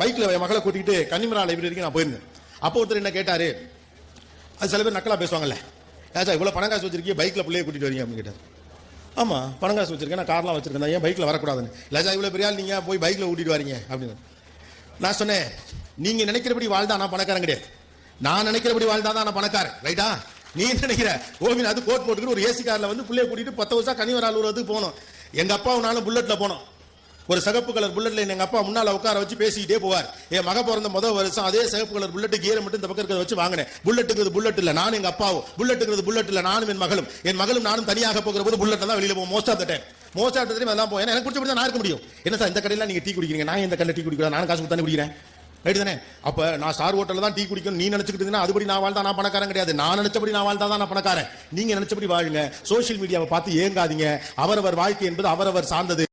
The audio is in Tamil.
பைக்ல என் மகளை கூட்டிட்டு கன்னிமரா லைப்ரரிக்கு நான் போயிருந்தேன். அப்போ ஒருத்தர் என்ன கேட்டாரு, அது சில பேர் நக்கலா பேசுவாங்கல்ல, ஏச்சா இவ்வளவு பணம் காசு வச்சிருக்கீங்க பைக்ல பிள்ளைய கூட்டிட்டு வரீங்க அப்படின்னு கேட்டார். ஆமா பணம் காசு வச்சிருக்கேன், நான் கார்லாம் வச்சிருக்கேன், ஏன் பைக்ல வரக்கூடாதுன்னு. இல்லச்சா இவ்வளவு பெரிய ஆள் நீங்க போய் பைக்ல கூட்டிட்டு வரீங்க அப்படின்னு நான் சொன்னேன். நீங்க நினைக்கிறபடி வாழ்ந்தா நான் பணக்காரன் கிடையாது, நான் நினைக்கிறபடி வாழ்ந்தா தான் நான் பணக்காரன், ரைட்டா? நீ நினைக்கிற கோவின் அது கோட் போட்டுக்கிட்டு ஒரு ஏசி கார்ல வந்து பிள்ளைய கூட்டிட்டு 10 வருஷம் கன்னிமரா அலுவலகத்துக்கு போனோம். எங்க அப்பாவும் நானும் புல்லட்ல போனோம். ஒரு சிகப்பு கலர் புல்லட்ல எங்க அப்பா முன்னால உட்கார வச்சு பேசிக்கிட்டே போவார். என் மக பிறந்த முதல் வருஷம் அதே சிகப்பு கலர் புல்லட் கீரை மட்டும் இந்த பக்கம் வச்சு வாங்கினேன். புல்லட்டுங்கிறது புல்லட் இல்ல, நானும் எங்க அப்பாவும். புல்லட்டுங்கிறது புல்லட் இல்ல, நானும் என் மகளும் நானும் தனியாக போகிற போது புல்லட் தான் வெளியில போவோம். மோஸ்ட் ஆஃப் த டைம் அதெல்லாம் போய் எனக்கு பிடிச்சபடி நான் இருக்க முடியும். என்ன சார் இந்த கடையில நீங்க டீ குடிக்கிறீங்க, நான் இந்த கடையில் டீ குடிக்கிறேன், நான் காசு கொடுத்தானே குடிக்கிறேன், ரைட் தானே? அப்ப நான் ஸ்டார் ஹோட்டல்ல தான் டீ குடிக்கணும் நீ நினைச்சுக்கிட்டு அதுபடி நான் வாழ்ந்தா நான் பணக்காரன் கிடையாது. நான் நினைச்சபடி நான் வாழ்ந்தா தான் நான் பணக்காரன். நீங்க நினைச்சபடி வாழுங்க. சோசியல் மீடியாவை பார்த்து ஏங்காதீங்க. அவரவர் வாழ்க்கை என்பது அவரவர் சார்ந்தது.